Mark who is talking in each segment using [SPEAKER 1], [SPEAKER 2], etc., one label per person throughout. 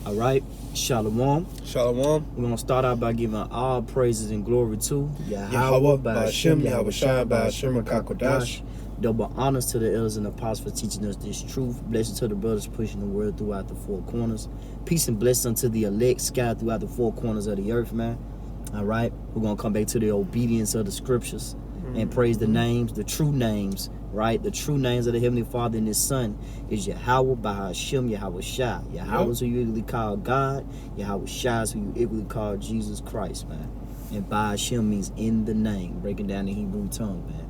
[SPEAKER 1] All right. Shalom.
[SPEAKER 2] Shalom.
[SPEAKER 1] We're going to start out by giving all praises and glory to
[SPEAKER 2] Yahweh, Ba'ashem, Yahweh Shai, Ba'ashem, Rakakodash.
[SPEAKER 1] Double honors to the elders and apostles for teaching us this truth. Blessings to the brothers pushing the word throughout the four corners. Peace and blessings unto the elect scattered throughout the four corners of the earth, man. All right. We're going to come back to the obedience of the scriptures and praise the names, the true names, right? The true names of the Heavenly Father and His Son is Yahweh, Ba'ashem, Yahweh Shai. Yahweh is who you equally call God. Yahweh Shai is who you equally call Jesus Christ, man. And Ba'ashem means in the name, breaking down the Hebrew tongue, man,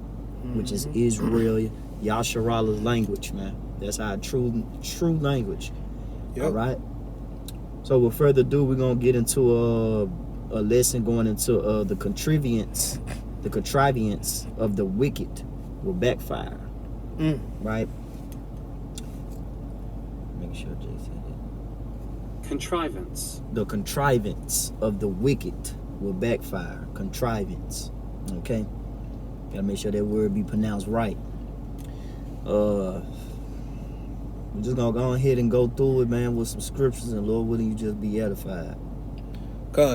[SPEAKER 1] which is Israel, Yasharalah's language, man. That's our true language. All right. So with further ado, we're gonna get into a lesson going into the contrivance of the wicked will backfire. Right? Make sure Jay said it.
[SPEAKER 3] Contrivance.
[SPEAKER 1] The contrivance of the wicked will backfire. Contrivance. Okay? Gotta make sure that word be pronounced right. We're just gonna go ahead and go through it, man, with some scriptures, and Lord willing, you just be edified.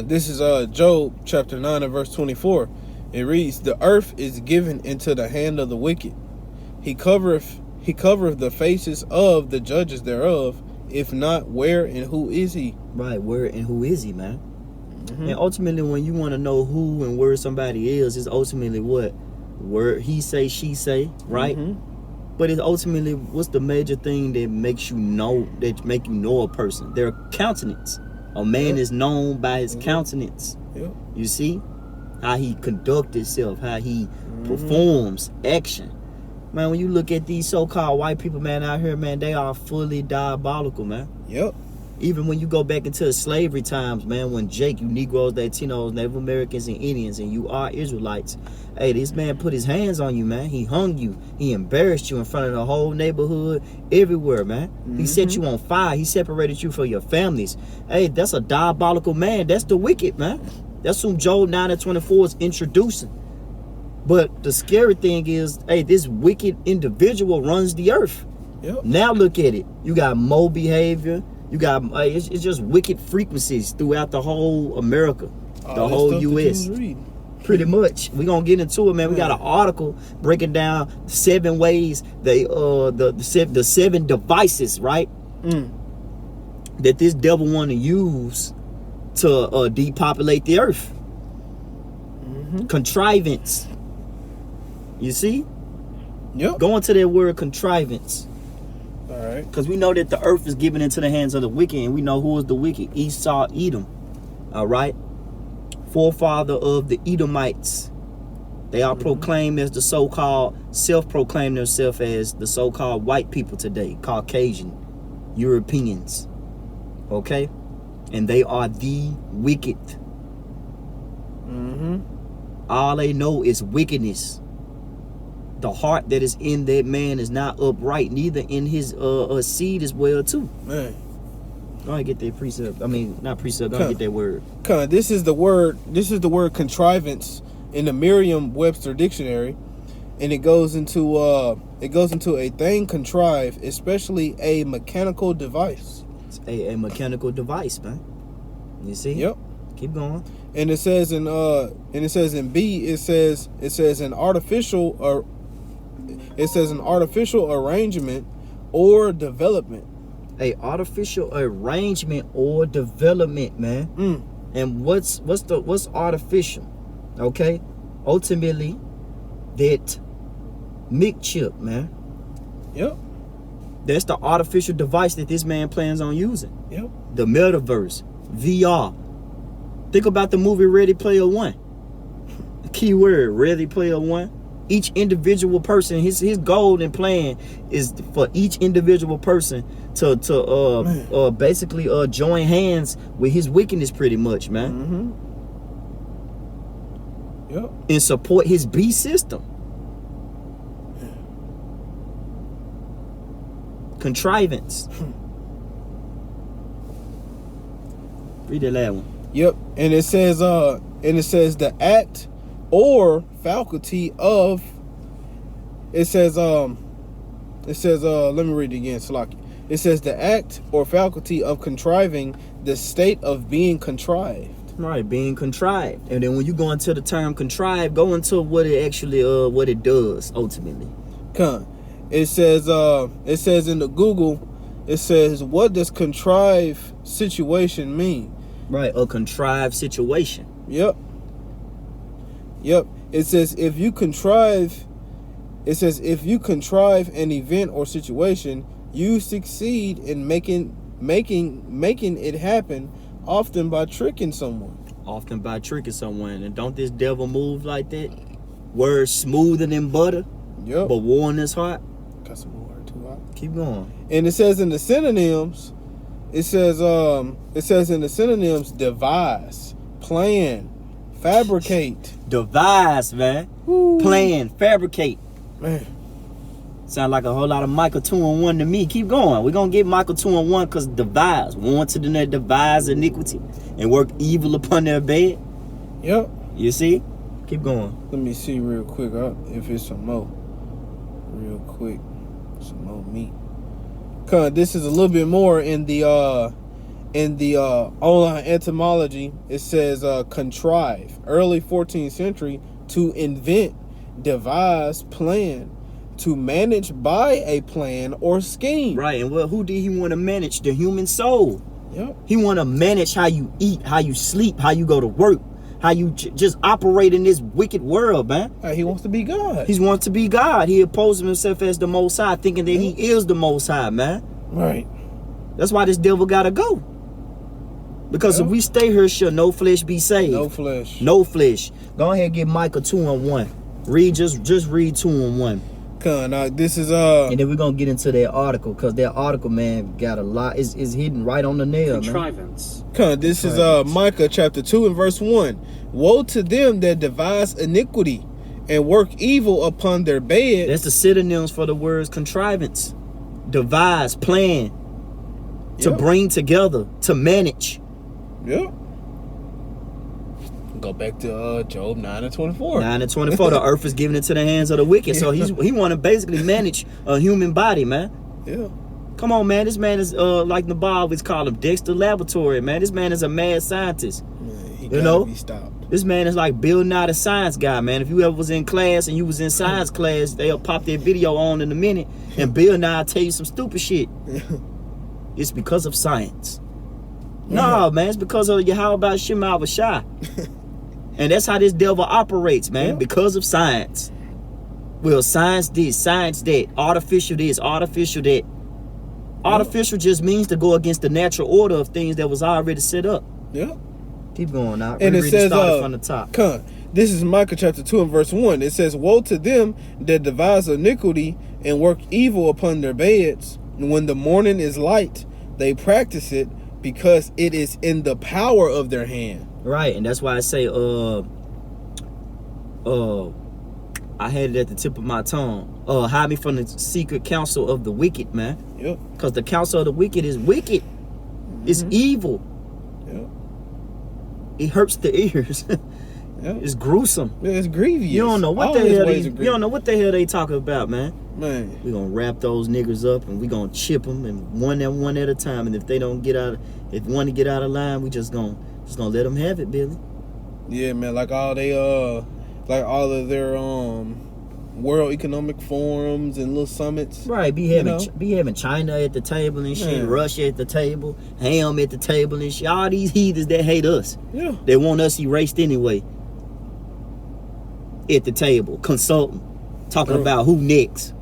[SPEAKER 2] This is Job chapter 9 and verse 24. It reads, "The earth is given into the hand of the wicked. He covereth the faces of the judges thereof. If not, where and who is he?" Right, where and who is he, man? And ultimately, when you want to know who and where somebody is, it's ultimately what? Where he say, she say, right? But it's ultimately, what's the major thing that makes you know, a person? Their countenance. A man is known by his countenance. You see? How he conducts himself, how he performs action. Man, when you look at these so-called white people, man, out here, man, they are fully diabolical, man. Even when you go back into slavery times, man, when Jake, you Negroes, Latinos, Native Americans, and Indians, and you are Israelites, hey, this man put his hands on you, man. He hung you. He embarrassed you in front of the whole neighborhood, everywhere, man. He set you on fire. He separated you from your families. Hey, that's a diabolical man. That's the wicked, man. That's whom Job 9 and 24 is introducing. But the scary thing is, hey, this wicked individual runs the earth. Now look at it. You got more behavior. You got, it's just wicked frequencies throughout the whole America, the whole U.S. Pretty much. We're going to get into it, man. We got an article breaking down 7 ways, the 7 devices, right? That this devil want to use to depopulate the earth. Contrivance. You see? Go into that word contrivance. All right.
[SPEAKER 1] Because we know that the earth is given into the hands of the wicked, and we know who is the wicked. Esau, Edom. All right? Forefather of the Edomites. They are proclaimed as the so-called, self-proclaim themselves as the so-called white people today. Caucasian. Europeans. Okay? And they are the wicked. All they know is wickedness. The heart that is in that man is not upright, neither in his seed as well too. Man, go ahead, get that precept. I mean, not precept. Go ahead, get that word.
[SPEAKER 2] This is the word contrivance in the Merriam-Webster dictionary, and it goes into a thing contrived, especially a mechanical device.
[SPEAKER 1] It's a mechanical device, man. You see? Keep going.
[SPEAKER 2] And it says in B, it says an artificial arrangement or development.
[SPEAKER 1] A artificial arrangement or development, man. And what's artificial? Okay? Ultimately, that chip, man. That's the artificial device that this man plans on using. The metaverse, VR. Think about the movie Ready Player One. The key word, Ready Player One. Each individual person, his goal and plan is for each individual person to basically join hands with his wickedness, pretty much, man. And support his beast system. Contrivance. Read that last one.
[SPEAKER 2] And it says the act or faculty of, let me read it again, Salaki. It says the act or faculty of contriving, the state of being contrived.
[SPEAKER 1] Right, being contrived. And then when you go into the term contrived, go into what it actually what it does ultimately.
[SPEAKER 2] It says in the Google, it says, what does contrive situation mean?
[SPEAKER 1] Right, a contrived situation.
[SPEAKER 2] Yep. It says if you contrive an event or situation, you succeed in making it happen, often by tricking someone.
[SPEAKER 1] And don't this devil move like that? Words smoother than butter,
[SPEAKER 2] Yep.
[SPEAKER 1] but war in his heart.
[SPEAKER 2] Got some more too hot.
[SPEAKER 1] Keep going.
[SPEAKER 2] And it says in the synonyms, devise, plan, fabricate.
[SPEAKER 1] Devise, man.
[SPEAKER 2] Woo.
[SPEAKER 1] Plan, fabricate.
[SPEAKER 2] Man.
[SPEAKER 1] Sound like a whole lot of Michael 2-1 to me. Keep going. We're going to get Michael 2-1 because devise. Want to devise iniquity and work evil upon their bed.
[SPEAKER 2] Yep.
[SPEAKER 1] You see? Keep going.
[SPEAKER 2] Let me see real quick if it's some more. Real quick. Some more meat. This is a little bit more in the online etymology. It says contrive. Early 14th century, to invent, devise, plan. To manage by a plan or scheme.
[SPEAKER 1] Right, and who did he want to manage? The human soul.
[SPEAKER 2] Yep.
[SPEAKER 1] He want to manage how you eat, how you sleep, how you go to work, how you just operate in this wicked world, man.
[SPEAKER 2] He wants to be God.
[SPEAKER 1] He wants to be God. He opposes himself as the Most High, thinking that he is the Most High, man.
[SPEAKER 2] Right.
[SPEAKER 1] That's why this devil gotta go. Because if we stay here, shall no flesh be saved.
[SPEAKER 2] No flesh.
[SPEAKER 1] No flesh. Go ahead and get Micah 2-1. Read just read 2-1.
[SPEAKER 2] This is
[SPEAKER 1] and then we're gonna get into that article, because that article, man, got a lot. Is hitting right on the nail,
[SPEAKER 2] Contrivance. This is Micah chapter 2 and verse 1. Woe to them that devise iniquity and work evil upon their bed.
[SPEAKER 1] That's the synonyms for the words contrivance. Devise, plan, to bring together, to manage.
[SPEAKER 2] Yep. Go back to Job 9 and 24.
[SPEAKER 1] 9 and 24. The earth is given into the hands of the wicked. So he want to basically manage a human body, man.
[SPEAKER 2] Yeah.
[SPEAKER 1] Come on, man. This man is like Nabal always call him, Dexter Laboratory, man. This man is a mad scientist.
[SPEAKER 2] Man, he
[SPEAKER 1] gotta
[SPEAKER 2] be stopped.
[SPEAKER 1] This man is like Bill Nye the Science Guy, man. If you ever was in class and you was in science class, they'll pop their video on in a minute, and Bill Nye tell you some stupid shit. It's because of science. No, man, it's because of how about Shema Shai. And that's how this devil operates, man, because of science. Well, science this, science that, artificial this, artificial that. Artificial just means to go against the natural order of things that was already set up.
[SPEAKER 2] Yeah.
[SPEAKER 1] Keep going now.
[SPEAKER 2] And it says,
[SPEAKER 1] from the top.
[SPEAKER 2] This is Micah chapter 2 and verse 1. It says, woe to them that devise iniquity and work evil upon their beds. And when the morning is light, they practice it, because it is in the power of their hand.
[SPEAKER 1] Right, and that's why I say, I had it at the tip of my tongue. Hide me from the secret counsel of the wicked, man.
[SPEAKER 2] Yep.
[SPEAKER 1] Because the counsel of the wicked is wicked. It's evil.
[SPEAKER 2] Yep.
[SPEAKER 1] It hurts the ears. It's gruesome.
[SPEAKER 2] Yeah, it's grievous.
[SPEAKER 1] You don't know what the hell they talking about, man.
[SPEAKER 2] Man,
[SPEAKER 1] we gonna wrap those niggas up and we gonna chip them, and one at a time. And if they don't get out, if one to get out of line, we just gonna let them have it, Billy.
[SPEAKER 2] Yeah, man. Like all of their World Economic Forums and little summits.
[SPEAKER 1] Right. Be having China at the table and shit, Russia at the table, Ham at the table and shit. All these heathens that hate us.
[SPEAKER 2] Yeah.
[SPEAKER 1] They want us erased anyway. At the table, consulting, talking about who next.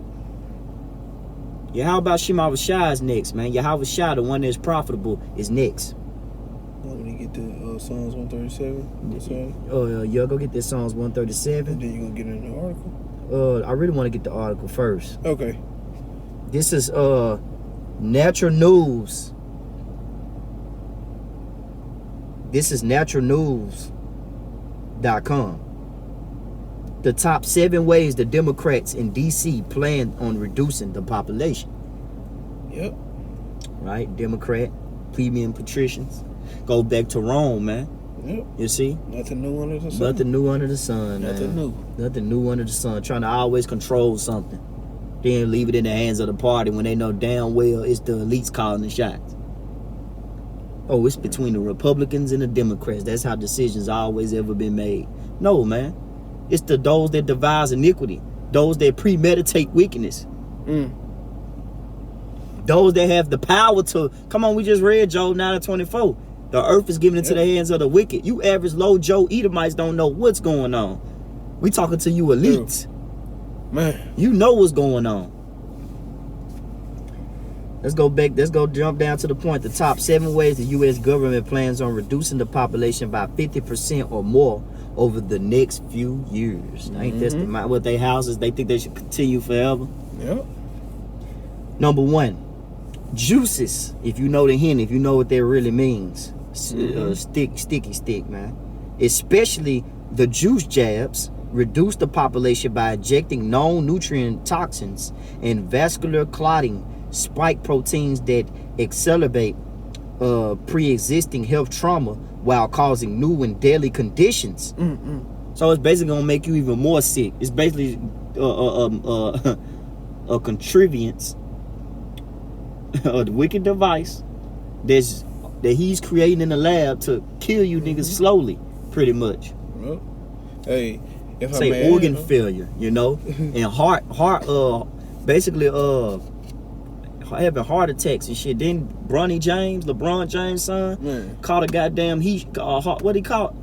[SPEAKER 1] Yeah, how about Shema Shai is next, man? Yahweh Shai, the one that's profitable, is next.
[SPEAKER 2] Let me get the Psalms 137.
[SPEAKER 1] Yeah, go get that Psalms 137.
[SPEAKER 2] And then you gonna get in the article?
[SPEAKER 1] I really want to get the article first.
[SPEAKER 2] Okay.
[SPEAKER 1] This is Natural News. This is naturalnews.com. The top 7 ways the Democrats in D.C. plan on reducing the population.
[SPEAKER 2] Yep.
[SPEAKER 1] Right? Democrat, plebeian patricians. Go back to Rome, man.
[SPEAKER 2] Yep.
[SPEAKER 1] You see?
[SPEAKER 2] Nothing new under the sun.
[SPEAKER 1] Nothing new under the sun, man.
[SPEAKER 2] Nothing new.
[SPEAKER 1] Nothing new under the sun. Trying to always control something. Then leave it in the hands of the party when they know damn well it's the elites calling the shots. Oh, it's between the Republicans and the Democrats. That's how decisions always ever been made. No, man. It's those that devise iniquity. Those that premeditate wickedness. Those that have the power to... Come on, we just read Job 9:24. The earth is given into the hands of the wicked. You average low Joe Edomites don't know what's going on. We talking to you elites.
[SPEAKER 2] Man.
[SPEAKER 1] You know what's going on. Let's go back. Let's go jump down to the point. The top 7 ways the U.S. government plans on reducing the population by 50% or more over the next few years. Ain't that's what they houses? They think they should continue forever.
[SPEAKER 2] Yep.
[SPEAKER 1] Number 1, juices. If you know the hint, if you know what that really means, sticky stick, man. Especially the juice jabs reduce the population by injecting known nutrient toxins and vascular clotting spike proteins that accelerate pre-existing health trauma while causing new and deadly conditions. So it's basically gonna make you even more sick. It's basically a contrivance, a wicked device that he's creating in the lab to kill you niggas slowly, pretty much.
[SPEAKER 2] Well, hey, if I
[SPEAKER 1] say
[SPEAKER 2] may
[SPEAKER 1] organ
[SPEAKER 2] add,
[SPEAKER 1] failure, you know, and heart, basically having heart attacks and shit. Then LeBron James' son, caught a goddamn what he caught?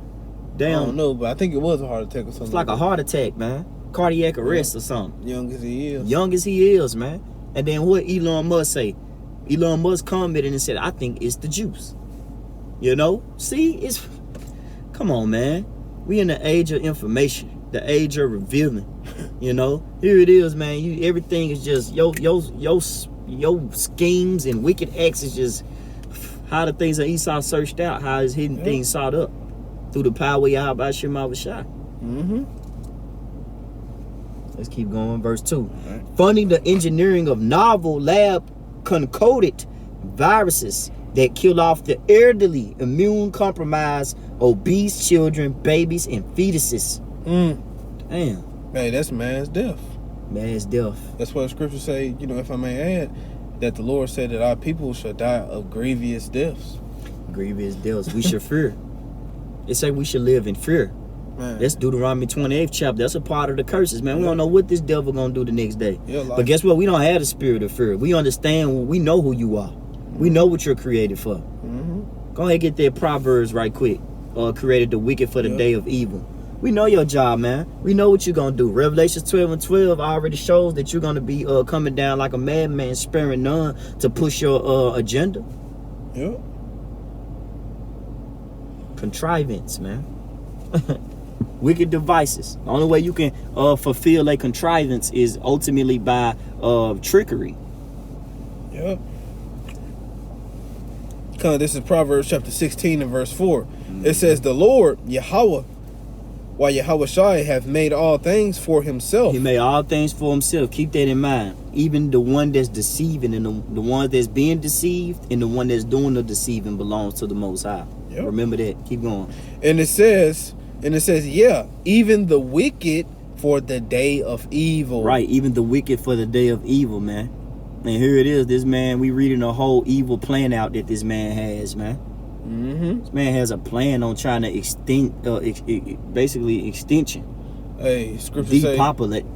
[SPEAKER 1] Damn,
[SPEAKER 2] I don't know, but I think it was a heart attack or something.
[SPEAKER 1] It's like a heart attack, man. Cardiac arrest or something.
[SPEAKER 2] Young as he is.
[SPEAKER 1] Young as he is, man. And then what Elon Musk say? Elon Musk commented and said, I think it's the juice. You know? See, come on, man. We in the age of information, the age of revealing. You know? Here it is, man. Everything is just your schemes and wicked acts is just how the things that Esau searched out, how his hidden things sought up through the power of Yahweh Shem Shai. Let's keep going. Verse 2. Funding the engineering of novel lab concocted viruses that kill off the elderly, immune compromised, obese children, babies, and fetuses. Damn.
[SPEAKER 2] Hey, that's mass death.
[SPEAKER 1] Mass death.
[SPEAKER 2] That's what the scriptures say, you know, if I may add, that the Lord said that our people shall die of grievous deaths.
[SPEAKER 1] Grievous deaths. We should fear. It say we should live in fear. Man. That's Deuteronomy 28th chapter. That's a part of the curses, man. We don't know what this devil gonna do the next day. But guess what? We don't have the spirit of fear. We understand. We know who you are. We know what you're created for. Go ahead and get that Proverbs right quick. Created the wicked for the day of evil. We know your job, man. We know what you're gonna do. Revelations 12:12 already shows that you're gonna be coming down like a madman, sparing none to push your agenda.
[SPEAKER 2] Yep.
[SPEAKER 1] Contrivance, man. Wicked devices. The only way you can fulfill a contrivance is ultimately by trickery.
[SPEAKER 2] Yep. This is Proverbs chapter 16 and verse 4. It says, the Lord, Yahweh, while Yahweh Shai have made all things for himself. He made all things for himself. Keep that in mind. Even the one that's deceiving and the one that's being deceived and the one that's doing the deceiving belongs to the Most High. Yep. Remember that. Keep going. And it says, yeah, even the wicked for the day of evil. Right, even the wicked for the day of evil, man. And here it is, this man, we reading a whole evil plan out that this man has, man. This man has a plan on trying to basically extinction. Hey, scripture depopulate,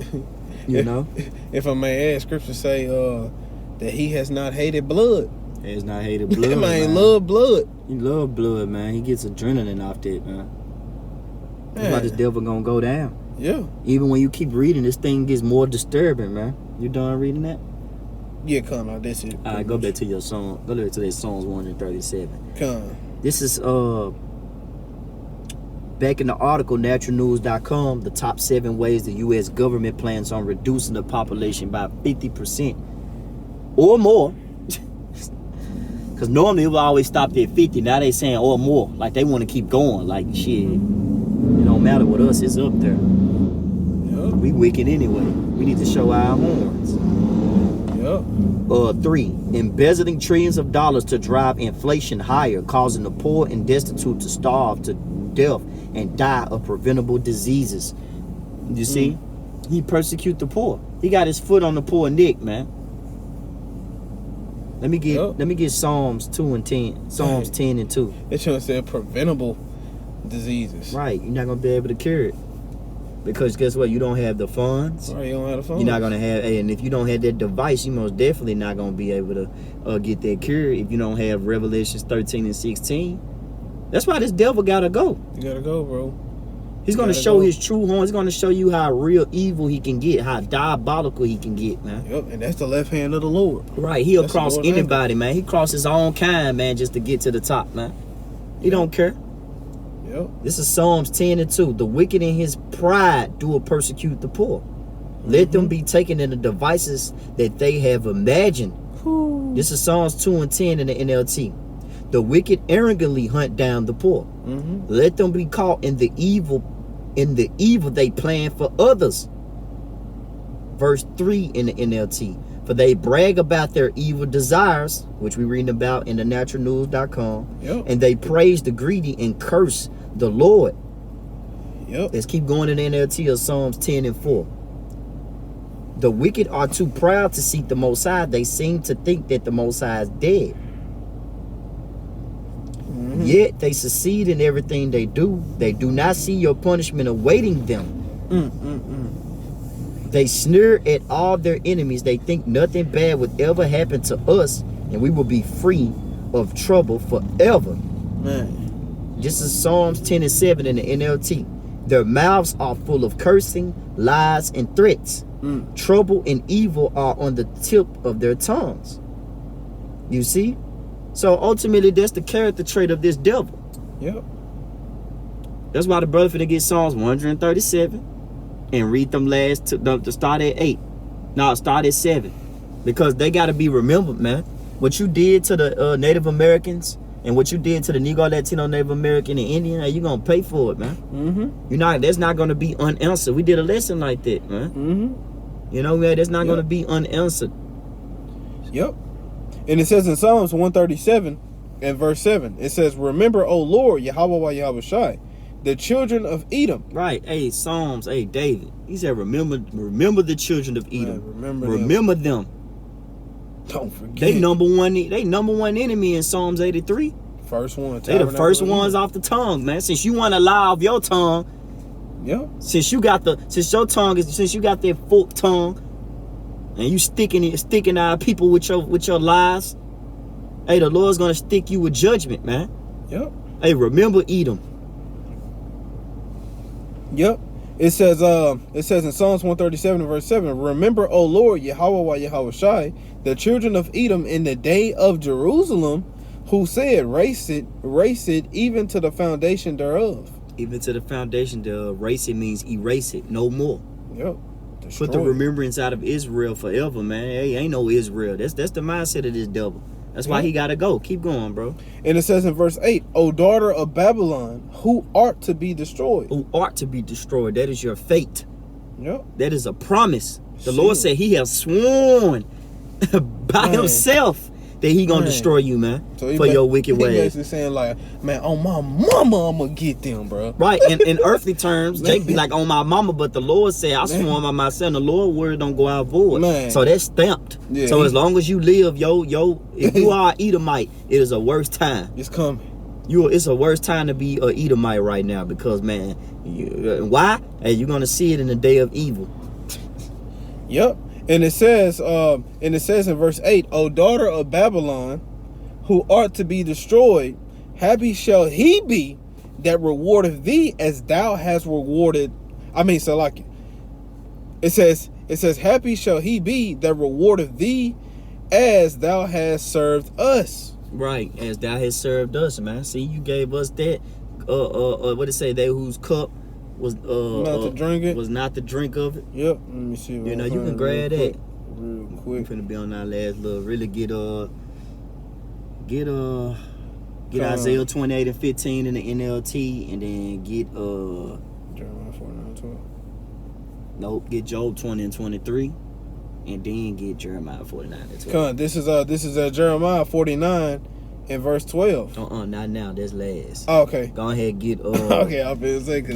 [SPEAKER 2] you know? If I may add, scripture say that he has not hated blood. He has not hated blood. That man love blood. He love blood, man. He gets adrenaline off that, man. That's why this devil gonna go down. Yeah. Even when you keep reading, this thing gets more disturbing, man. You done reading that? Yeah, come on. That's it. All right, go back to your song. Go back to that Psalms 137. Come. This is back in the article, naturalnews.com, the top 7 ways the U.S. government plans on reducing the population by 50% or more. Because normally it would always stop at 50. Now they saying or more. Like they want to keep going. Like shit. It don't matter with us. It's up there. Yep. We wicked anyway. We need to show our horns. Yep. 3. Embezzling trillions of dollars to drive inflation higher, causing the poor and destitute to starve to death and die of preventable diseases. You see?
[SPEAKER 1] He persecute the poor. He got his foot on the poor neck, man. Let me get Psalms 2 and 10. Psalms 10 and 2.
[SPEAKER 2] It should have said preventable diseases.
[SPEAKER 1] Right. You're not gonna be able to cure it. Because guess what? You don't have the funds.
[SPEAKER 2] Right, you don't have the funds.
[SPEAKER 1] You're not gonna have, and if you don't have that device, you most definitely not gonna be able to get that cure if you don't have Revelations 13 and 16. That's why this devil gotta go.
[SPEAKER 2] You gotta go, bro.
[SPEAKER 1] He's gonna show his true horn. He's gonna show you how real evil he can get, how diabolical he can get, man.
[SPEAKER 2] Yep, and that's the left hand of the Lord.
[SPEAKER 1] Right, he'll cross anybody, man. He crosses his own kind, man, just to get to the top, man. He don't care.
[SPEAKER 2] Yep.
[SPEAKER 1] This is Psalms 10 and 2. The wicked in his pride do persecute the poor. Let them be taken in the devices that they have imagined. This is Psalms 2 and 10 in the NLT. The wicked arrogantly hunt down the poor. Let them be caught in the evil they plan for others. Verse 3 in the NLT. For they brag about their evil desires, which we reading about in the naturalnews.com.
[SPEAKER 2] Yep.
[SPEAKER 1] And they praise the greedy and curse the Lord.
[SPEAKER 2] Yep.
[SPEAKER 1] Let's keep going in the NLT of Psalms 10 and 4. The wicked are too proud to seek the Most High. They seem to think that the Most High is dead. Yet they succeed in everything they do. They do not see your punishment awaiting them. They sneer at all their enemies. They think nothing bad would ever happen to us, and we will be free of trouble forever.
[SPEAKER 2] Man.
[SPEAKER 1] This is Psalms 10 and 7 in the NLT. Their mouths are full of cursing, lies, and threats. Trouble and evil are on the tip of their tongues. You see? So ultimately, that's the character trait of this devil.
[SPEAKER 2] Yep.
[SPEAKER 1] That's why the brother finna get Psalms 137 and read them last to start at 8. No, start at 7. Because they got to be remembered, man. What you did to the Native Americans and what you did to the Negro, Latino, Native American, and Indian, you gonna pay for it, man. That's not gonna be unanswered. We did a lesson like that, man. You know, man, that's not gonna be unanswered.
[SPEAKER 2] Yep. And it says in Psalms 137 and verse 7, it says, remember, O Lord, Yahweh Yahweh Shai, the children of Edom.
[SPEAKER 1] Right. Hey, Psalms, hey, David. He said, remember the children of Edom.
[SPEAKER 2] Man,
[SPEAKER 1] remember them.
[SPEAKER 2] Don't forget.
[SPEAKER 1] They number one enemy in Psalms 83.
[SPEAKER 2] First one.
[SPEAKER 1] They the first ones off the tongue, man. Since you want to lie off your tongue.
[SPEAKER 2] Yeah.
[SPEAKER 1] Since you got that forked tongue, and you sticking our people with your lies, hey, the Lord's gonna stick you with judgment, man.
[SPEAKER 2] Yep.
[SPEAKER 1] Hey, remember Edom.
[SPEAKER 2] Yep. It says in Psalms 137 and verse 7, remember, O Lord, Yahweh Yahweh Shai, the children of Edom in the day of Jerusalem, who said, race it, even to the foundation thereof. Even to the foundation thereof. Race it means erase it, no more. Yep. Destroy. Put the remembrance out of Israel forever, man. Hey, ain't no Israel. That's the mindset of this devil. That's why he gotta go. Keep going, bro. And it says in verse 8, O daughter of Babylon, who art to be destroyed. Who art to be destroyed. That is your fate. Yep. That is a promise. The Lord said he has sworn by himself that he gonna destroy you, man, so for your wicked ways. He basically saying like, man, on my mama, I'm gonna get them, bro. Right. And in earthly terms, Jake be like, on my mama, but the Lord said, I sworn by myself, and the Lord word don't go out void. Man. So that's stamped. Yeah, so as long as you live, if you are an Edomite, it is a worse time. It's coming. It's a worse time to be an Edomite right now because, man, why? Hey, you're gonna see it in the day of evil. Yep. And it says in verse 8, O daughter of Babylon, who art to be destroyed, happy shall he be that rewardeth thee as thou hast rewarded. It says, happy shall he be that rewardeth thee as thou hast served us. Right, as thou hast served us, man. See, you gave us that. What it say? They whose cup was not to drink it. Was not to drink of it. Yep. Let me see. You can grab that real quick. We're finna be on our last little. Really get Isaiah 28 and 15 in the NLT, and then get Jeremiah 49:12. Nope. Get Job 20 and 23, and then get Jeremiah 49 and 12. This is Jeremiah 49. In verse 12. Not now. That's last. Oh, okay. Go ahead, get okay, I'll be saying,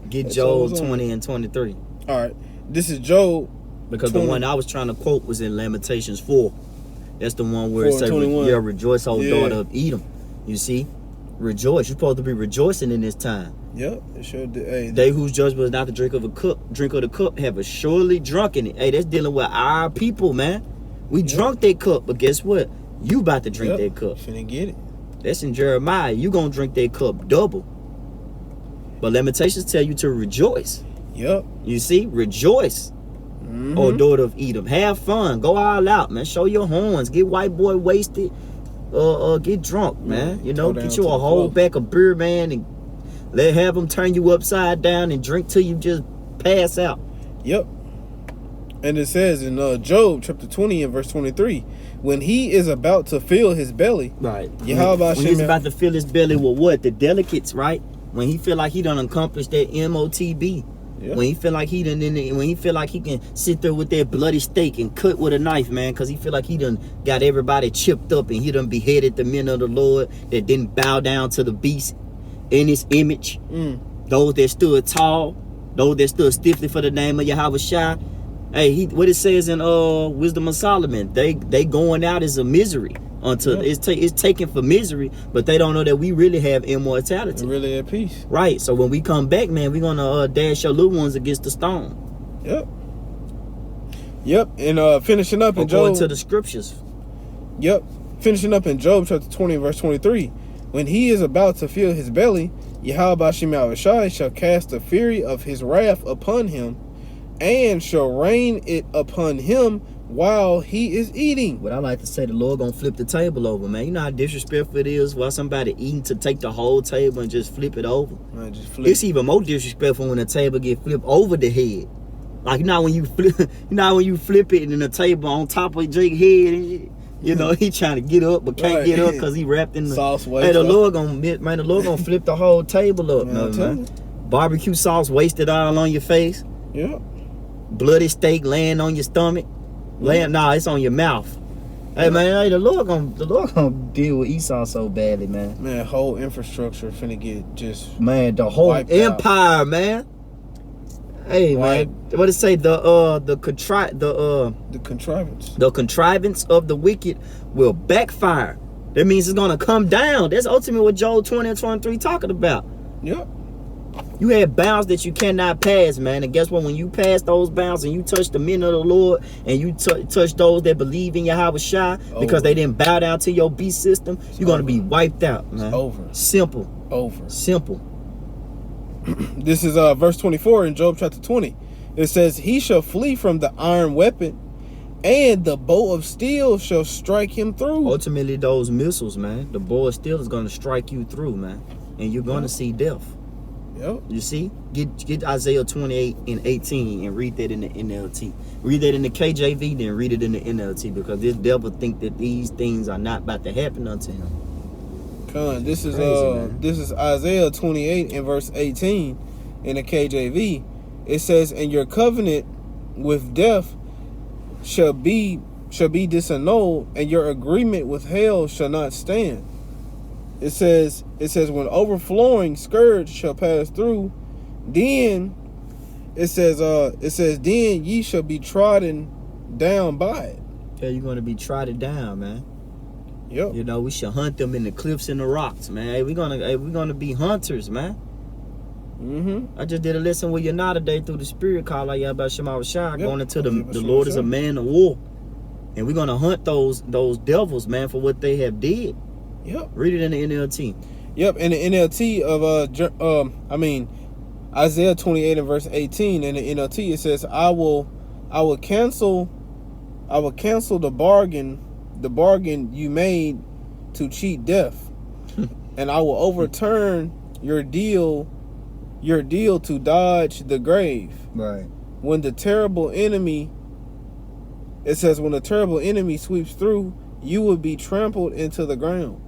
[SPEAKER 2] get Job 20 and 23. All right. This is Job.
[SPEAKER 1] Because
[SPEAKER 2] 20.
[SPEAKER 1] the one I was trying to quote was in Lamentations 4. That's the one where it
[SPEAKER 2] 4 and
[SPEAKER 1] says,
[SPEAKER 2] 21.
[SPEAKER 1] yeah, rejoice, O
[SPEAKER 2] Yeah.
[SPEAKER 1] daughter of Edom. You see? Rejoice. You're supposed to be rejoicing in this time.
[SPEAKER 2] Yep, it sure did. Hey,
[SPEAKER 1] They whose judgment is not to drink of the cup have assuredly drunk in it. Hey, that's dealing with our people, man. We drunk that cup, but guess what? You about to drink that cup.
[SPEAKER 2] Finna get it.
[SPEAKER 1] That's in Jeremiah. You gonna drink that cup double. But Lamentations tell you to rejoice.
[SPEAKER 2] Yep.
[SPEAKER 1] You see? Rejoice. Oh, daughter of Edom. Have fun. Go all out, man. Show your horns. Get white boy wasted. Get drunk, man. You know, get you a whole back of beer, man, and have them turn you upside down and drink till you just pass out.
[SPEAKER 2] Yep. And it says in Job chapter 20 and verse 23, when he is about to fill his belly,
[SPEAKER 1] right?
[SPEAKER 2] Yahweh
[SPEAKER 1] when he's about to fill his belly with what? The delicates, right? When he feel like he done accomplished that MOTB. Yeah. When he feel like he can sit there with that bloody steak and cut with a knife, man, because he feel like he done got everybody chipped up and he done beheaded the men of the Lord that didn't bow down to the beast in his image. Those that stood tall, those that stood stiffly for the name of Yahweh Shai. Hey, what it says in Wisdom of Solomon, they going out as a misery until it's taken for misery, but they don't know that we really have immortality.
[SPEAKER 2] We're really at peace. Right.
[SPEAKER 1] So when we come back, man, we're gonna dash your little ones against the stone.
[SPEAKER 2] Yep. And finishing up in Job.
[SPEAKER 1] According to the scriptures.
[SPEAKER 2] Yep. Finishing up in Job chapter 20 verse 23. When he is about to fill his belly, Yahweh Shai shall cast the fury of his wrath upon him, and shall rain it upon him while he is eating.
[SPEAKER 1] What I like to say, the Lord gonna flip the table over, man. You know how disrespectful it is while somebody eating to take the whole table and just flip it over.
[SPEAKER 2] Man, just flip.
[SPEAKER 1] It's even more disrespectful when the table get flipped over the head. Like when you flip it and then the table on top of Jake's head, you know he trying to get up but can't get up because he wrapped in the
[SPEAKER 2] sauce.
[SPEAKER 1] Hey, the Lord gonna flip the whole table up, man. Barbecue sauce wasted all on your face.
[SPEAKER 2] Yeah.
[SPEAKER 1] Bloody steak laying on your stomach. It's on your mouth. Hey man, the Lord gonna deal with Esau so badly, man.
[SPEAKER 2] Man, whole infrastructure finna get just
[SPEAKER 1] the whole empire out. Man. Hey man, what it say? The contrivance of the wicked will backfire. That means it's gonna come down. That's ultimately what Job 20 and 23 talking about.
[SPEAKER 2] Yep.
[SPEAKER 1] You have bounds that you cannot pass, man. And guess what? When you pass those bounds and you touch the men of the Lord and you touch those that believe in Yahweh Shai because they didn't bow down to your beast system, you're going to be wiped out, man.
[SPEAKER 2] It's over.
[SPEAKER 1] Simple.
[SPEAKER 2] Over.
[SPEAKER 1] Simple.
[SPEAKER 2] This is verse 24 in Job chapter 20. It says, he shall flee from the iron weapon, and the bow of steel shall strike him through.
[SPEAKER 1] Ultimately, those missiles, man, the bow of steel is going to strike you through, man. And you're going to see death.
[SPEAKER 2] Yep.
[SPEAKER 1] You see? Get Isaiah 28 and 18 and read that in the NLT. Read that in the KJV, then read it in the NLT, because this devil think that these things are not about to happen unto him.
[SPEAKER 2] This is Isaiah 28 and verse 18 in the KJV. It says, and your covenant with death shall be disannulled, and your agreement with hell shall not stand. It says when overflowing scourge shall pass through, then it says then ye shall be trodden down by it.
[SPEAKER 1] Yeah, you're gonna be trodden down, man.
[SPEAKER 2] Yep.
[SPEAKER 1] You know, we should hunt them in the cliffs and the rocks, man. Hey, we're gonna be hunters, man. I just did a lesson with Yana today through the spirit call like about Shema Rashad, going into the Lord is a man of war. And we're gonna hunt those devils, man, for what they have did.
[SPEAKER 2] Yep.
[SPEAKER 1] Read it in the NLT.
[SPEAKER 2] Yep, in the NLT of Isaiah 28 and verse 18 in the NLT, it says, I will cancel the bargain you made to cheat death, and I will overturn your deal to dodge the grave.
[SPEAKER 1] Right.
[SPEAKER 2] When the terrible enemy sweeps through, you will be trampled into the ground.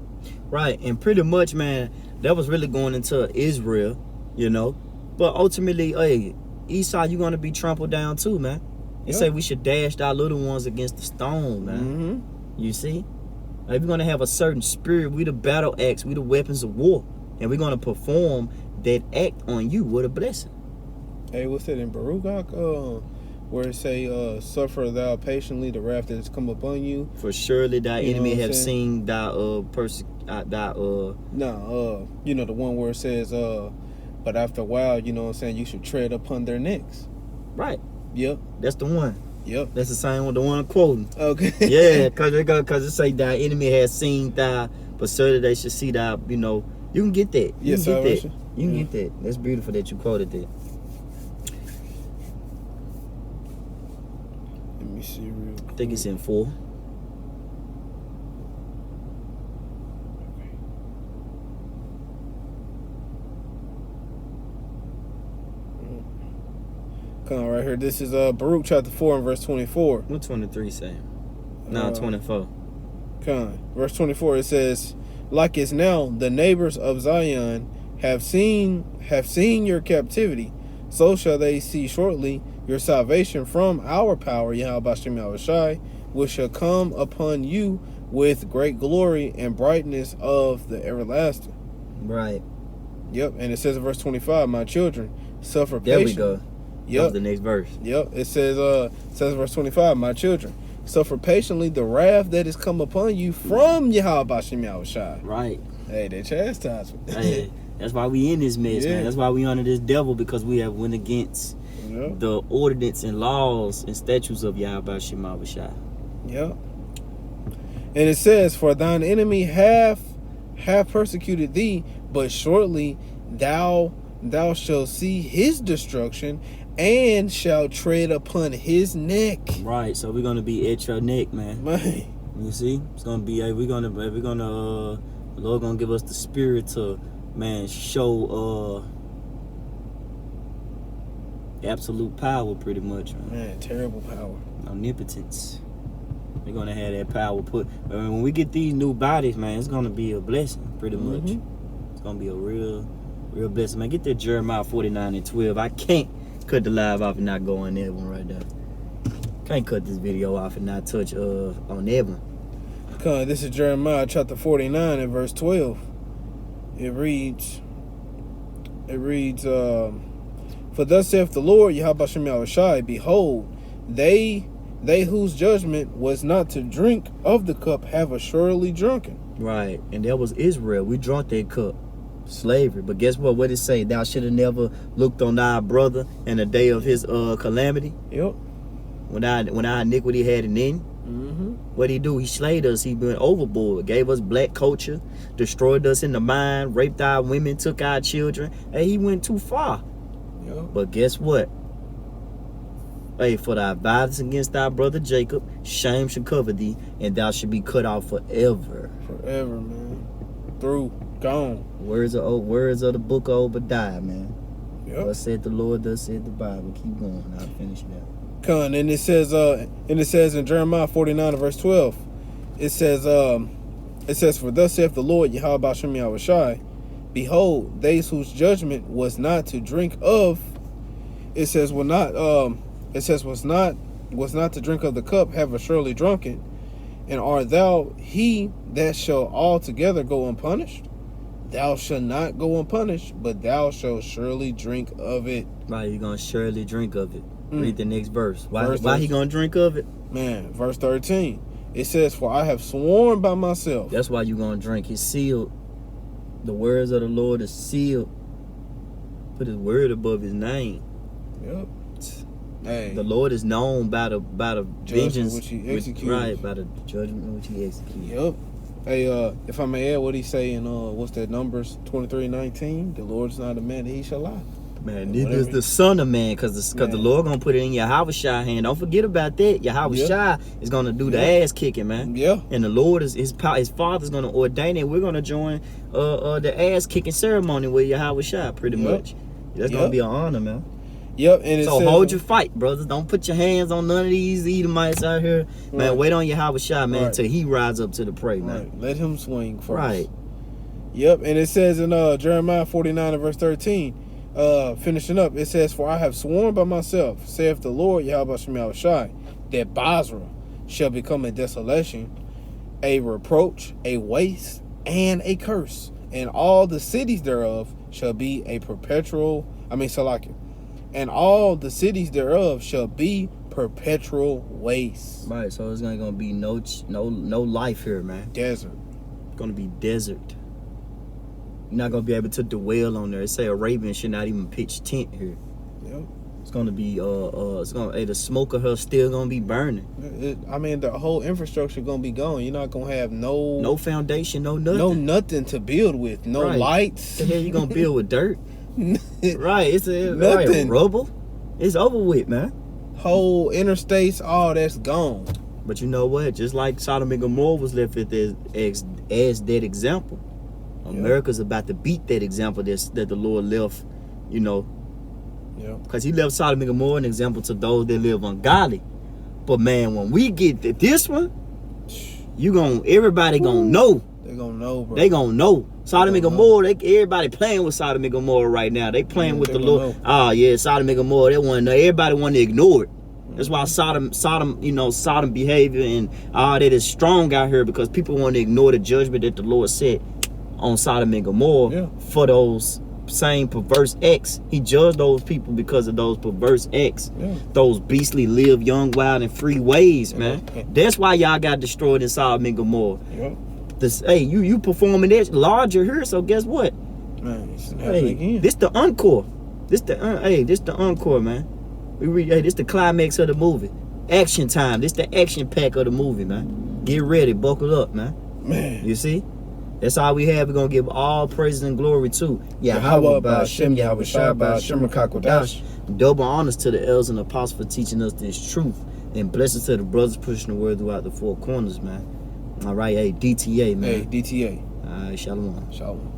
[SPEAKER 1] Right, and pretty much, man, that was really going into Israel, you know. But ultimately, hey, Esau, you're gonna be trampled down too, man. They say we should dash our little ones against the stone, man. You see? Like, we're gonna have a certain spirit. We the battle axe, we the weapons of war. And we're gonna perform that act on you with a blessing.
[SPEAKER 2] Hey, what's that in Baruch? Where it say, "Suffer thou patiently the wrath that has come upon you."
[SPEAKER 1] For surely thy
[SPEAKER 2] You know
[SPEAKER 1] enemy
[SPEAKER 2] what I'm
[SPEAKER 1] have
[SPEAKER 2] saying?
[SPEAKER 1] seen thy
[SPEAKER 2] No, you know the one where it says, "But after a while, you know what I'm saying, you should tread upon their necks."
[SPEAKER 1] right.
[SPEAKER 2] Yep.
[SPEAKER 1] That's the one.
[SPEAKER 2] Yep.
[SPEAKER 1] That's the same one, the one I'm quoting.
[SPEAKER 2] Okay.
[SPEAKER 1] Yeah, cause it say thy enemy has seen thy, but surely they should see thy. You know, you can get that. You
[SPEAKER 2] Yes,
[SPEAKER 1] can get that.
[SPEAKER 2] salvation.
[SPEAKER 1] You can
[SPEAKER 2] Yeah.
[SPEAKER 1] get that. That's beautiful that you quoted that.
[SPEAKER 2] Let me see real quick.
[SPEAKER 1] I think it's in 4.
[SPEAKER 2] Come on, right here. This is Baruch chapter 4 and verse 24.
[SPEAKER 1] What 23 say? No, 24.
[SPEAKER 2] Come on. Verse 24, it says, "Like as now the neighbors of Zion have seen your captivity, so shall they see shortly your salvation from our power, Yahweh Shem Yahushai, which shall come upon you with great glory and brightness of the everlasting."
[SPEAKER 1] Right.
[SPEAKER 2] Yep. And it says in verse 25, "My children, suffer
[SPEAKER 1] There
[SPEAKER 2] patience."
[SPEAKER 1] we go. That
[SPEAKER 2] Yep.
[SPEAKER 1] was the next verse.
[SPEAKER 2] Yep. It says in verse 25, "My children, suffer patiently the wrath that is come upon you from Yahweh Shem Yahushai."
[SPEAKER 1] Right.
[SPEAKER 2] Hey, they chastisement.
[SPEAKER 1] Hey, that's why we in this mess,
[SPEAKER 2] Yeah.
[SPEAKER 1] man. That's why we under this devil, because we have went against
[SPEAKER 2] Yep.
[SPEAKER 1] the ordinance and laws and statutes of Yahweh Shema Bashai.
[SPEAKER 2] Yep. And it says, "For thine enemy have persecuted thee, but shortly thou shalt see his destruction, and shall tread upon his neck."
[SPEAKER 1] Right, so we're gonna be at your neck, man.
[SPEAKER 2] Man.
[SPEAKER 1] You see, it's gonna be. The Lord gonna give us the spirit to, man, show absolute power, pretty much, man.
[SPEAKER 2] Man, terrible power.
[SPEAKER 1] Omnipotence. We're gonna have that power put. When we get these new bodies, man, it's gonna be a blessing, pretty much.
[SPEAKER 2] Mhm.
[SPEAKER 1] It's gonna be a real blessing, man. Get that Jeremiah 49 and 12. I can't cut the live off and not go on that one right there. Can't cut this video off and not touch on that one.
[SPEAKER 2] Come, this is Jeremiah chapter 49 and verse 12. It reads, "For thus saith the Lord, Yahweh Shem Yahushai, behold, they whose judgment was not to drink of the cup have assuredly drunken."
[SPEAKER 1] Right, and that was Israel. We drunk that cup, slavery. But guess what? What it say? Thou should have never looked on thy brother in the day of his calamity.
[SPEAKER 2] Yep.
[SPEAKER 1] When our iniquity had an end.
[SPEAKER 2] Mm-hmm.
[SPEAKER 1] What he do? He slayed us. He went overboard. Gave us black culture. Destroyed us in the mind. Raped our women. Took our children. Hey, he went too far.
[SPEAKER 2] Yep.
[SPEAKER 1] But guess what? Hey, for thy violence against thy brother Jacob, shame should cover thee, and thou should be cut off forever.
[SPEAKER 2] Forever, man. Through. Gone.
[SPEAKER 1] Words of the book of Obadiah, man.
[SPEAKER 2] Yep.
[SPEAKER 1] Thus said the Lord, thus said the Bible. Keep going. I'll finish it out.
[SPEAKER 2] Con, and it says in Jeremiah 49 verse 12, it says, "For thus saith the Lord, Yahweh Shem Yahushai, behold, they whose judgment was not to drink of," it says, was not to drink of the cup, have surely drunken, and art thou he that shall altogether go unpunished? Thou shalt not go unpunished, but thou shalt surely drink of it.
[SPEAKER 1] Right, you're gonna surely drink of it. Read the next verse. Why he
[SPEAKER 2] 13.
[SPEAKER 1] gonna drink of it?
[SPEAKER 2] Man, verse 13. It says, "For I have sworn by myself."
[SPEAKER 1] That's why you gonna drink. It's sealed. The words of the Lord is sealed. Put his word above his name.
[SPEAKER 2] Yep. Hey.
[SPEAKER 1] The Lord is known by the vengeance
[SPEAKER 2] which he executes.
[SPEAKER 1] Right, by the judgment which he executes.
[SPEAKER 2] Yep. Hey, if I may add, what he say in what's that, Numbers 23:19? The Lord's not a man that he shall lie.
[SPEAKER 1] Man, neither is the Son of Man, because the Lord gonna put it in Yahweh Shai hand. Don't forget about that. Yahweh Shai is gonna do the ass kicking, man.
[SPEAKER 2] Yeah.
[SPEAKER 1] And the Lord is his Father's gonna ordain it. We're gonna join the ass kicking ceremony with Yahweh Shai, pretty much. That's gonna be an honor, man.
[SPEAKER 2] Yep. And
[SPEAKER 1] so hold your fight, brothers. Don't put your hands on none of these Edomites out here, man.
[SPEAKER 2] Right.
[SPEAKER 1] Wait on Yahweh Shai, man, till he rides up to the prey, man.
[SPEAKER 2] Right. Let him swing first.
[SPEAKER 1] Right.
[SPEAKER 2] Yep. And it says in Jeremiah 49 and verse 13. Finishing up, it says, "For I have sworn by myself, saith the Lord Yahweh Shem Yahushai, that Basra shall become a desolation, a reproach, a waste, and a curse, and all the cities thereof shall be a perpetual, Salakia, and all the cities thereof shall be perpetual waste.
[SPEAKER 1] Right, so it's gonna be no life here, man.
[SPEAKER 2] Desert.
[SPEAKER 1] It's gonna be desert. You're not gonna be able to dwell on there. It say Arabian should not even pitch tent here.
[SPEAKER 2] Yep.
[SPEAKER 1] It's gonna be the smoke of her still gonna be burning.
[SPEAKER 2] The whole infrastructure gonna be gone. You're not gonna have no
[SPEAKER 1] foundation, no nothing.
[SPEAKER 2] No nothing to build with. No
[SPEAKER 1] right.
[SPEAKER 2] lights.
[SPEAKER 1] The hell you gonna build with dirt? Right, it's
[SPEAKER 2] nothing.
[SPEAKER 1] Right, rubble. It's over with, man.
[SPEAKER 2] Whole interstates, all that's gone.
[SPEAKER 1] But you know what? Just like Sodom and Gomorrah was left as that example, America's about to beat that example that the Lord left, you know.
[SPEAKER 2] Yeah.
[SPEAKER 1] Because he left Sodom and Gomorrah an example to those that live ungodly. But man, when we get to this one, everybody gonna know.
[SPEAKER 2] They gonna know, bro.
[SPEAKER 1] They gonna know. Sodom and Gomorrah, everybody playing with Sodom and Gomorrah right now. They playing with the Lord. Oh yeah, Sodom and Gomorrah. Everybody want to ignore it. That's why Sodom behavior and all that is strong out here, because people want to ignore the judgment that the Lord set on Sodom and Gomorrah for those same perverse acts. He judged those people because of those perverse acts. Those beastly live young, wild, and free ways, man. That's why y'all got destroyed in Sodom and Gomorrah. You performing this larger here, so guess what?
[SPEAKER 2] Man,
[SPEAKER 1] this the encore. This the encore, man. This the climax of the movie. Action time. This the action pack of the movie, man. Get ready, buckle up, man. You see? That's all we have. We're gonna give all praises and glory to
[SPEAKER 2] Yahweh Ba'Shem, Yahweh Shai Ba'Shem Kakodash.
[SPEAKER 1] Double honors to the elders and apostles for teaching us this truth, and blessings to the brothers pushing the word throughout the four corners, man. All right, DTA, man.
[SPEAKER 2] DTA.
[SPEAKER 1] All right, shalom.
[SPEAKER 2] Shalom.